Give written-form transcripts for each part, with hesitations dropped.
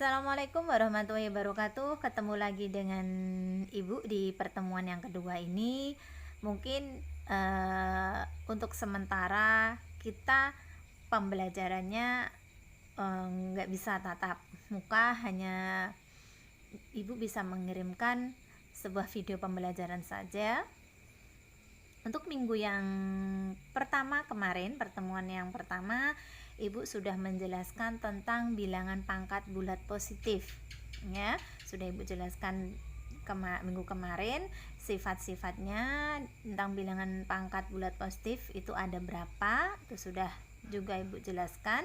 Assalamualaikum warahmatullahi wabarakatuh. Ketemu lagi dengan Ibu di pertemuan yang kedua ini. Mungkin untuk sementara kita pembelajarannya nggak bisa tatap muka, hanya Ibu bisa mengirimkan sebuah video pembelajaran saja. Untuk minggu yang pertama kemarin, pertemuan yang pertama, Ibu sudah menjelaskan tentang bilangan pangkat bulat positif, ya. Sudah Ibu jelaskan minggu kemarin sifat-sifatnya tentang bilangan pangkat bulat positif itu ada berapa, itu sudah juga Ibu jelaskan.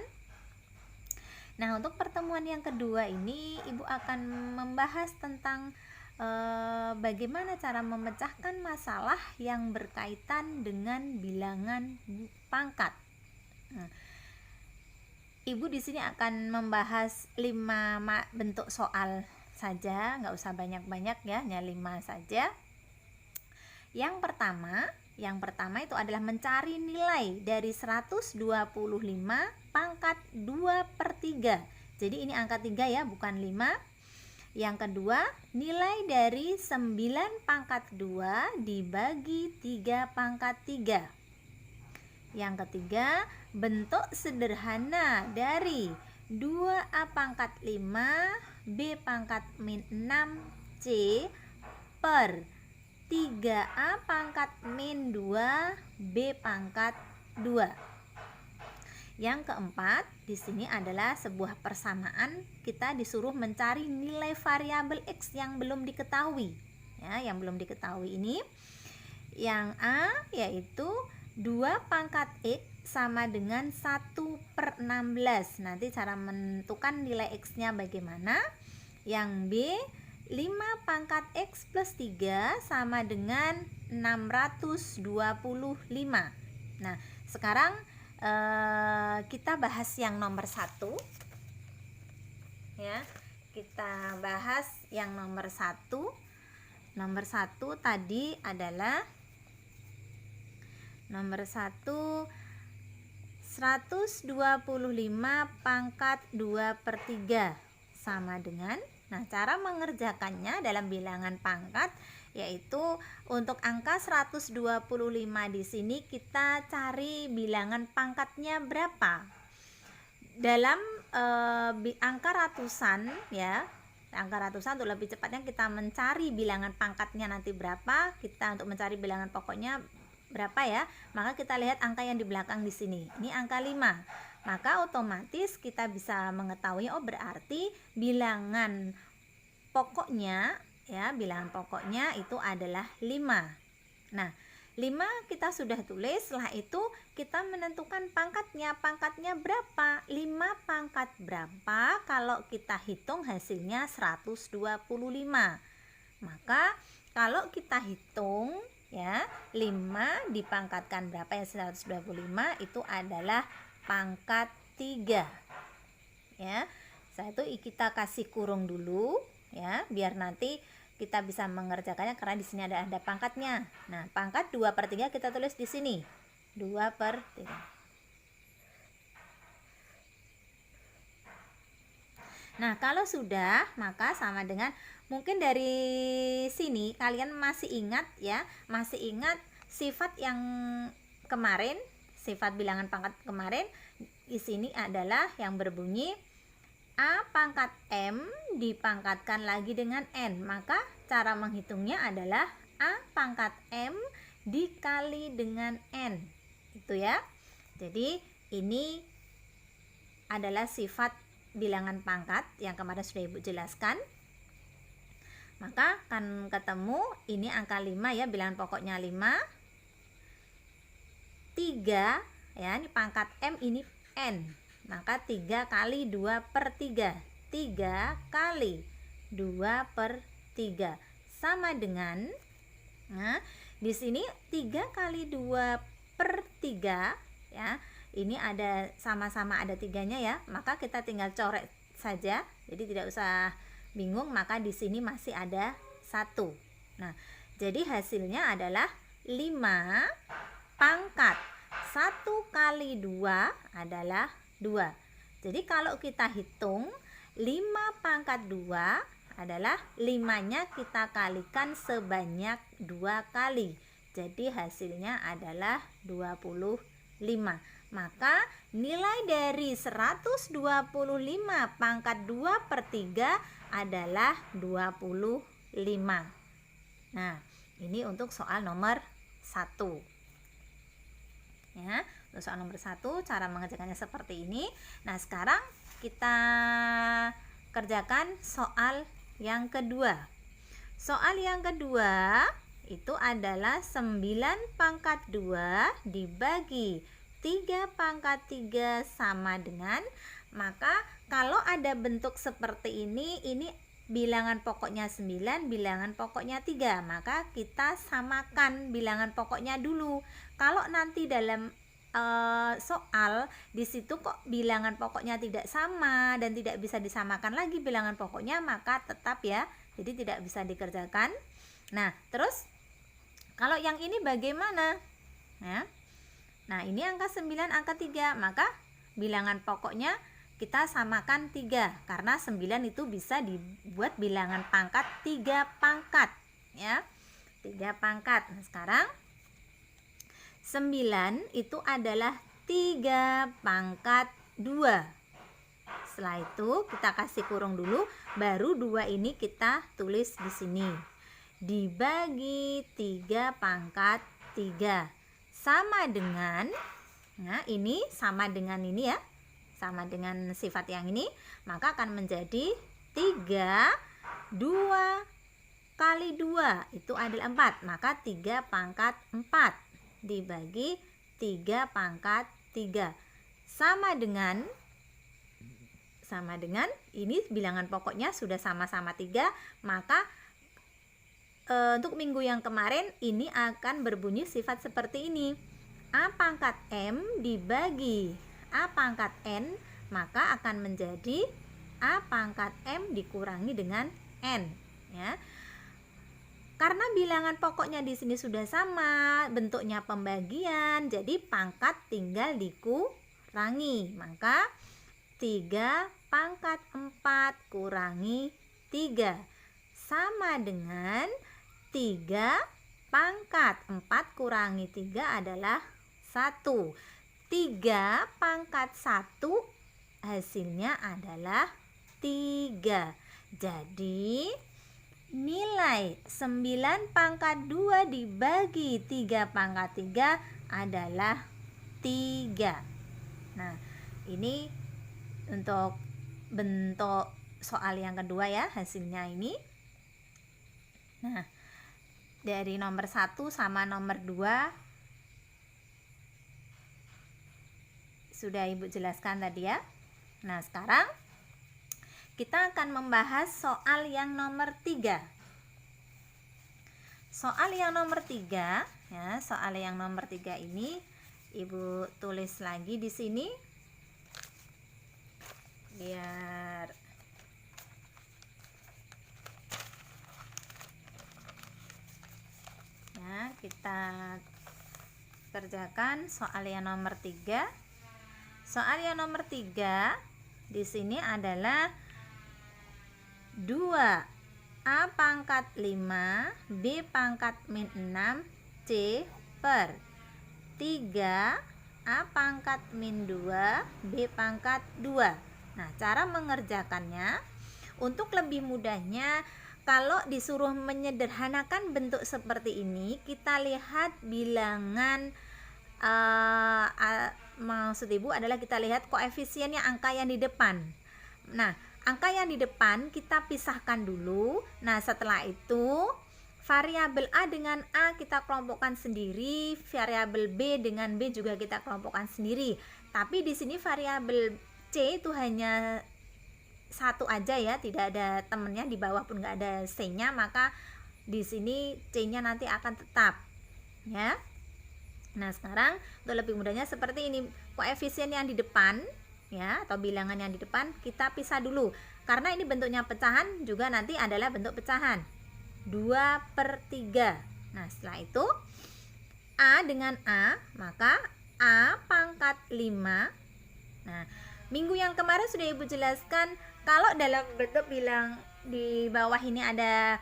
Nah, untuk pertemuan yang kedua ini Ibu akan membahas tentang bagaimana cara memecahkan masalah yang berkaitan dengan bilangan pangkat. Nah, Ibu di sini akan membahas 5 bentuk soal saja, nggak usah banyak-banyak ya, hanya 5 saja. Yang pertama itu adalah mencari nilai dari 125 pangkat 2/3. Jadi ini angka 3 ya, bukan 5. Yang kedua, nilai dari 9 pangkat 2 dibagi 3 pangkat 3. Yang ketiga, bentuk sederhana dari 2A pangkat 5 B pangkat min 6 C per 3A pangkat min 2 B pangkat 2. Yang keempat, di sini adalah sebuah persamaan. Kita disuruh mencari nilai variabel X yang belum diketahui. Ya, yang belum diketahui ini. Yang A yaitu 2 pangkat X sama dengan 1/16. Nanti cara menentukan nilai X-nya bagaimana. Yang B, 5 pangkat X plus 3 sama dengan 625. Nah, sekarang kita bahas yang nomor 1. Ya, kita bahas yang nomor 1. Nomor 1 tadi adalah nomor 1 125 pangkat 2/3 sama dengan, nah cara mengerjakannya dalam bilangan pangkat yaitu untuk angka 125 di sini kita cari bilangan pangkatnya berapa. Dalam angka ratusan ya, angka ratusan untuk lebih cepatnya kita mencari bilangan pangkatnya nanti berapa, kita untuk mencari bilangan pokoknya berapa ya, maka kita lihat angka yang di belakang di sini. Ini angka 5. Maka otomatis kita bisa mengetahui berarti bilangan pokoknya ya, bilangan pokoknya itu adalah 5. Nah, 5 kita sudah tulis, setelah itu kita menentukan pangkatnya. Pangkatnya berapa? 5 pangkat berapa? Kalau kita hitung hasilnya 125. Maka kalau kita hitung ya, 5 dipangkatkan berapa ya, 125 itu adalah pangkat 3. Ya. Setelah itu kita kasih kurung dulu ya, biar nanti kita bisa mengerjakannya karena di sini ada pangkatnya. Nah, pangkat 2/3 kita tulis di sini. 2/3. Nah, kalau sudah, maka sama dengan, mungkin dari sini kalian masih ingat ya, masih ingat sifat yang kemarin, sifat bilangan pangkat kemarin. Di sini adalah yang berbunyi A pangkat M dipangkatkan lagi dengan N. Maka cara menghitungnya adalah A pangkat M dikali dengan N. Itu ya. Jadi ini adalah sifat bilangan pangkat yang kemarin sudah Ibu jelaskan. Maka akan ketemu ini angka 5 ya, bilangan pokoknya 5. 3 ya, ini pangkat M, ini N. Maka 3 kali 2/3. 3 kali 2/3 sama dengan, nah di sini 3 kali 2/3 ya. Ini ada sama-sama ada 3-nya ya, maka kita tinggal coret saja. Jadi tidak usah bingung, maka di sini masih ada 1. Nah, jadi hasilnya adalah 5 pangkat 1 kali 2 adalah 2. Jadi kalau kita hitung 5 pangkat 2 adalah 5-nya kita kalikan sebanyak 2 kali. Jadi hasilnya adalah 25. Maka nilai dari 125 pangkat 2 per 3 adalah 25. Nah, ini untuk soal nomor 1. Ya, untuk soal nomor 1 cara mengerjakannya seperti ini. Nah, sekarang kita kerjakan soal yang kedua. Soal yang kedua itu adalah 9 pangkat 2 dibagi 3 pangkat 3 sama dengan, maka kalau ada bentuk seperti ini bilangan pokoknya 9, bilangan pokoknya 3, maka kita samakan bilangan pokoknya dulu. Kalau nanti dalam soal di situ kok bilangan pokoknya tidak sama dan tidak bisa disamakan lagi bilangan pokoknya, maka tetap ya, jadi tidak bisa dikerjakan. Nah, terus kalau yang ini bagaimana? Nah, ini angka 9, angka 3, maka bilangan pokoknya kita samakan 3, karena 9 itu bisa dibuat bilangan pangkat 3 pangkat ya, 3 pangkat. Nah, sekarang 9 itu adalah 3 pangkat 2. Setelah itu kita kasih kurung dulu, baru 2 ini kita tulis di sini. Dibagi 3 pangkat 3 sama dengan, nah ini sama dengan ini ya, sama dengan sifat yang ini, maka akan menjadi 3, 2 kali 2 itu adalah 4, maka 3 pangkat 4 dibagi 3 pangkat 3 sama dengan ini bilangan pokoknya sudah sama-sama 3, maka untuk minggu yang kemarin ini akan berbunyi sifat seperti ini. A pangkat M dibagi A pangkat N, maka akan menjadi A pangkat M dikurangi dengan N ya. Karena bilangan pokoknya di sini sudah sama, bentuknya pembagian, jadi pangkat tinggal dikurangi. Maka 3 pangkat 4 kurangi 3 sama dengan 3 pangkat 4 kurangi 3 adalah 1. 3 pangkat 1 hasilnya adalah 3. Jadi nilai 9 pangkat 2 dibagi 3 pangkat 3 adalah 3. Nah, ini untuk bentuk soal yang kedua ya, hasilnya ini. Nah, dari nomor 1 sama nomor 2 sudah Ibu jelaskan tadi ya. Nah, sekarang kita akan membahas soal yang nomor 3. Soal yang nomor 3 ya, soal yang nomor 3 ini Ibu tulis lagi di sini biar ya, kita kerjakan soal yang nomor 3. Soal yang nomor 3 di sini adalah 2 A pangkat 5 B pangkat min 6 C per 3 A pangkat min 2 B pangkat 2. Nah, cara mengerjakannya untuk lebih mudahnya, kalau disuruh menyederhanakan bentuk seperti ini, kita lihat bilangan maksud Ibu adalah kita lihat koefisiennya, angka yang di depan. Nah, angka yang di depan kita pisahkan dulu. Nah, setelah itu variabel A dengan A kita kelompokkan sendiri, variabel B dengan B juga kita kelompokkan sendiri. Tapi di sini variabel C itu hanya satu aja ya, tidak ada temennya, di bawah pun nggak ada C-nya, maka di sini C-nya nanti akan tetap ya. Nah, sekarang untuk lebih mudahnya seperti ini, koefisien yang di depan ya, atau bilangan yang di depan kita pisah dulu, karena ini bentuknya pecahan juga nanti adalah bentuk pecahan 2/3. Nah, setelah itu A dengan A, maka A pangkat 5. Nah, Minggu yang kemarin sudah Ibu jelaskan kalau dalam bentuk bilang di bawah ini ada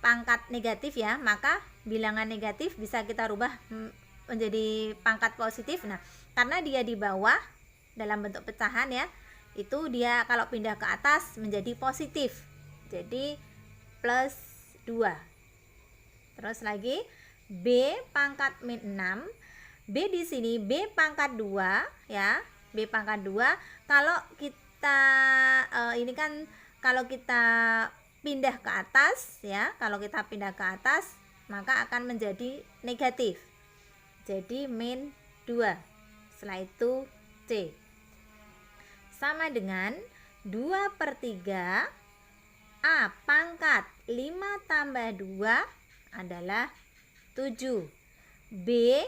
pangkat negatif ya, maka bilangan negatif bisa kita rubah menjadi pangkat positif. Nah, karena dia di bawah dalam bentuk pecahan ya, itu dia kalau pindah ke atas menjadi positif. Jadi plus 2. Terus lagi B pangkat min 6. B di sini B pangkat 2 ya. B pangkat 2 kalau kita ini kan kalau kita pindah ke atas ya, kalau kita pindah ke atas maka akan menjadi negatif. Jadi min 2. Setelah itu C sama dengan 2/3 A pangkat 5 tambah 2 adalah 7. B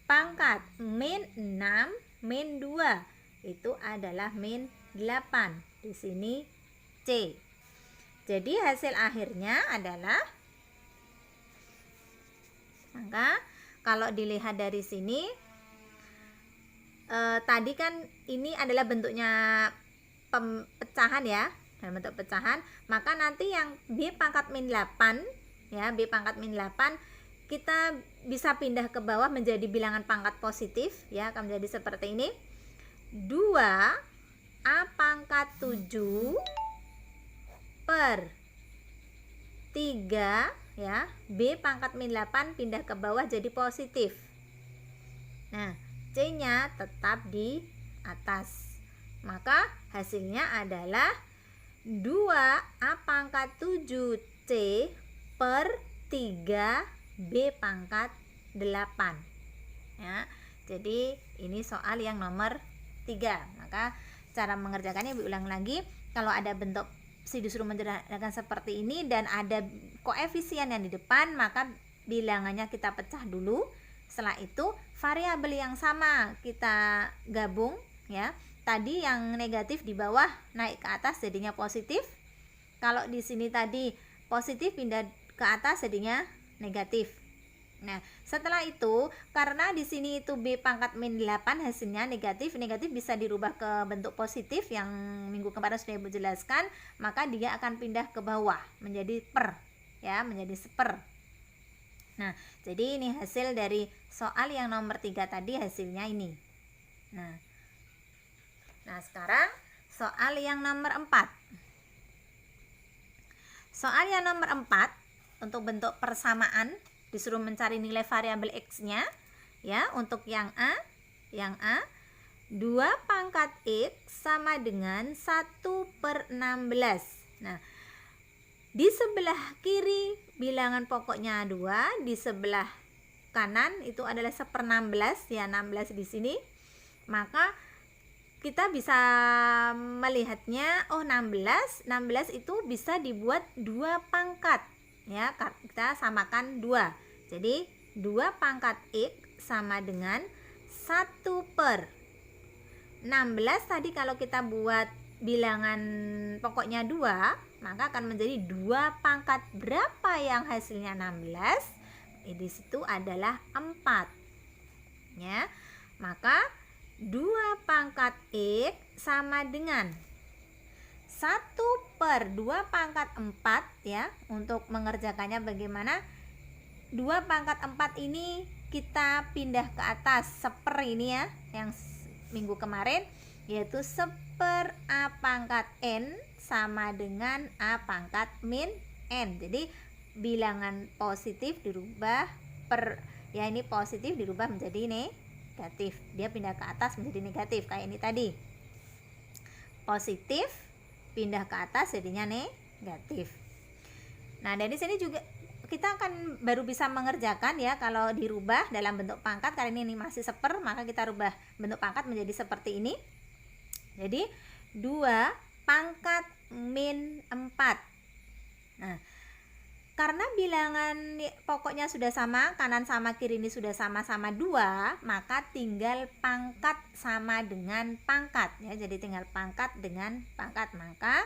pangkat min 6 min 2 itu adalah min 8. Di sini C. Jadi hasil akhirnya adalah, maka kalau dilihat dari sini tadi kan ini adalah bentuknya pecahan ya, dalam bentuk pecahan, maka nanti yang B pangkat min 8 ya, B pangkat min 8 kita bisa pindah ke bawah menjadi bilangan pangkat positif ya, akan menjadi seperti ini. 2 A pangkat 7 per 3 ya, B pangkat min 8 pindah ke bawah jadi positif. Nah, C nya tetap di atas, maka hasilnya adalah 2 A pangkat 7 C per 3 B pangkat 8 ya. Jadi ini soal yang nomor 3. Maka cara mengerjakannya Ibu ulang lagi. Kalau ada bentuk disuruh mengerjakan seperti ini dan ada koefisien yang di depan, maka bilangannya kita pecah dulu. Setelah itu variabel yang sama kita gabung ya. Tadi yang negatif di bawah naik ke atas jadinya positif. Kalau di sini tadi positif pindah ke atas jadinya negatif. Nah, setelah itu karena di sini itu B pangkat min 8 hasilnya negatif, negatif bisa dirubah ke bentuk positif yang minggu kemarin sudah Ibu jelaskan, maka dia akan pindah ke bawah menjadi per ya, menjadi seper. Nah, jadi ini hasil dari soal yang nomor 3 tadi hasilnya ini. Nah, sekarang soal yang nomor 4. Soal yang nomor 4 untuk bentuk persamaan disuruh mencari nilai variabel X-nya ya. Untuk yang A 2 pangkat X sama dengan 1/16. Nah, di sebelah kiri bilangan pokoknya 2, di sebelah kanan itu adalah 1/16 ya, 16 di sini. Maka kita bisa melihatnya 16 itu bisa dibuat 2 pangkat ya, kita samakan 2. Jadi 2 pangkat X sama dengan 1/16 tadi kalau kita buat bilangan pokoknya 2, maka akan menjadi 2 pangkat berapa yang hasilnya 16? Di situ adalah 4 ya. Maka 2 pangkat X sama dengan 1/2 pangkat 4 ya. Untuk mengerjakannya bagaimana? 2 pangkat 4 ini kita pindah ke atas seper ini ya, yang minggu kemarin, yaitu seper A pangkat N sama dengan A pangkat min N. Jadi bilangan positif dirubah per ya, ini positif dirubah menjadi negatif, dia pindah ke atas menjadi negatif kayak ini tadi. Positif pindah ke atas jadinya negatif. Nah, dari sini juga kita akan baru bisa mengerjakan ya kalau dirubah dalam bentuk pangkat. Karena ini masih seper, maka kita rubah bentuk pangkat menjadi seperti ini. Jadi 2 pangkat min 4. Nah, karena bilangan pokoknya sudah sama, kanan sama kiri ini sudah sama-sama 2, maka tinggal pangkat sama dengan pangkat ya. Jadi tinggal pangkat dengan pangkat, maka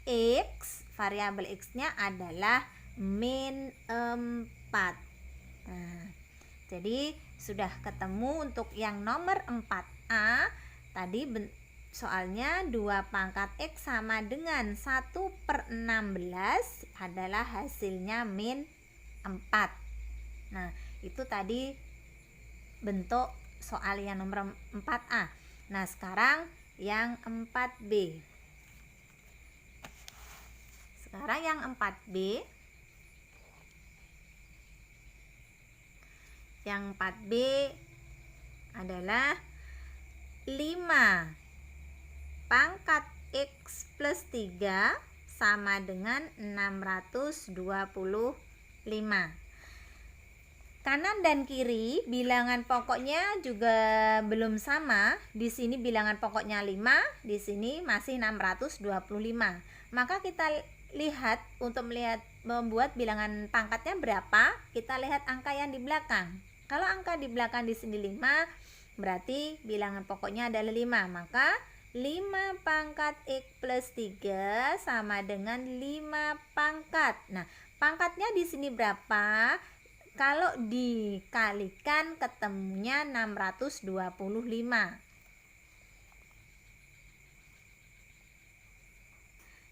X, variabel X-nya adalah min 4. Nah, jadi sudah ketemu untuk yang nomor 4A tadi soalnya 2 pangkat X sama dengan 1/16 adalah hasilnya min 4. Nah, itu tadi bentuk soal yang nomor 4A. Nah, sekarang yang 4B. Sekarang yang 4B. Yang 4B adalah 5 pangkat X plus 3 sama dengan 625. Kanan dan kiri bilangan pokoknya juga belum sama. Di sini bilangan pokoknya 5, di sini masih 625. Maka kita lihat, untuk membuat bilangan pangkatnya berapa, kita lihat angka yang di belakang. Kalau angka di belakang di sini 5, berarti bilangan pokoknya adalah 5. Maka 5 pangkat X plus 3 sama dengan 5 pangkat. Nah, pangkatnya di sini berapa? Kalau dikalikan ketemunya 625.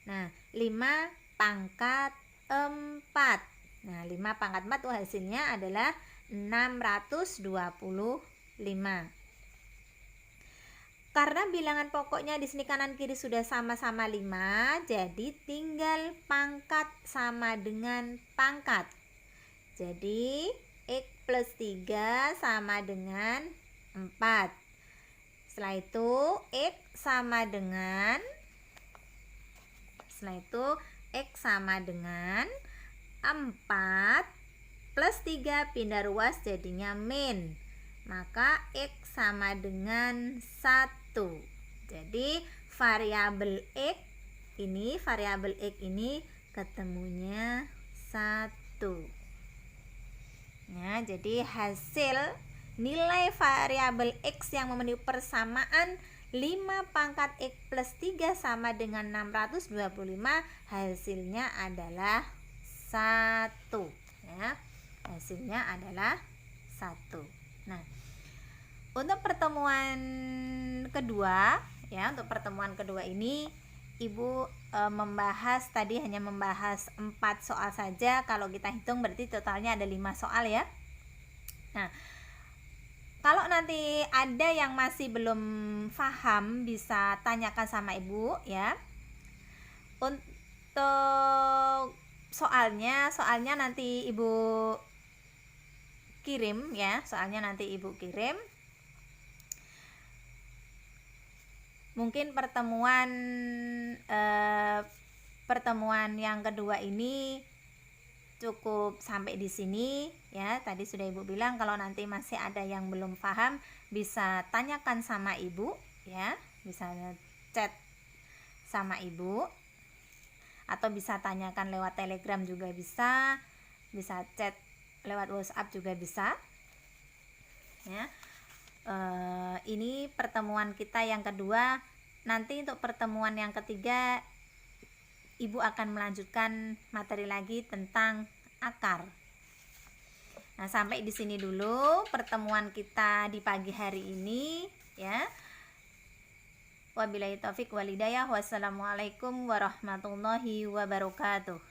Nah, 5 pangkat 4. Nah, 5 pangkat 4 itu hasilnya adalah 625. Karena bilangan pokoknya di sini kanan kiri sudah sama-sama 5, jadi tinggal pangkat sama dengan pangkat. Jadi X plus 3 sama dengan 4. Setelah itu X sama dengan X sama dengan 4 plus 3 pindah ruas jadinya min. Maka X sama dengan 1. Jadi variabel X ini ketemunya 1. Ya, jadi hasil nilai variabel X yang memenuhi persamaan 5 pangkat X plus 3 sama dengan 625, hasilnya adalah 1. Ya, hasilnya adalah 1. Nah, untuk pertemuan kedua, ini Ibu hanya membahas 4 soal saja. Kalau kita hitung berarti totalnya ada 5 soal ya. Nah, kalau nanti ada yang masih belum paham, bisa tanyakan sama Ibu ya. Untuk soalnya nanti Ibu kirim ya. Mungkin pertemuan yang kedua ini cukup sampai di sini ya. Tadi sudah Ibu bilang kalau nanti masih ada yang belum paham bisa tanyakan sama Ibu ya, bisa chat sama Ibu atau bisa tanyakan lewat Telegram juga bisa chat lewat WhatsApp juga bisa ya. Ini pertemuan kita yang kedua. Nanti untuk pertemuan yang ketiga Ibu akan melanjutkan materi lagi tentang akar. Nah, sampai di sini dulu pertemuan kita di pagi hari ini ya. Wabillahi taufik wal hidayah. Wassalamualaikum warahmatullahi wabarakatuh.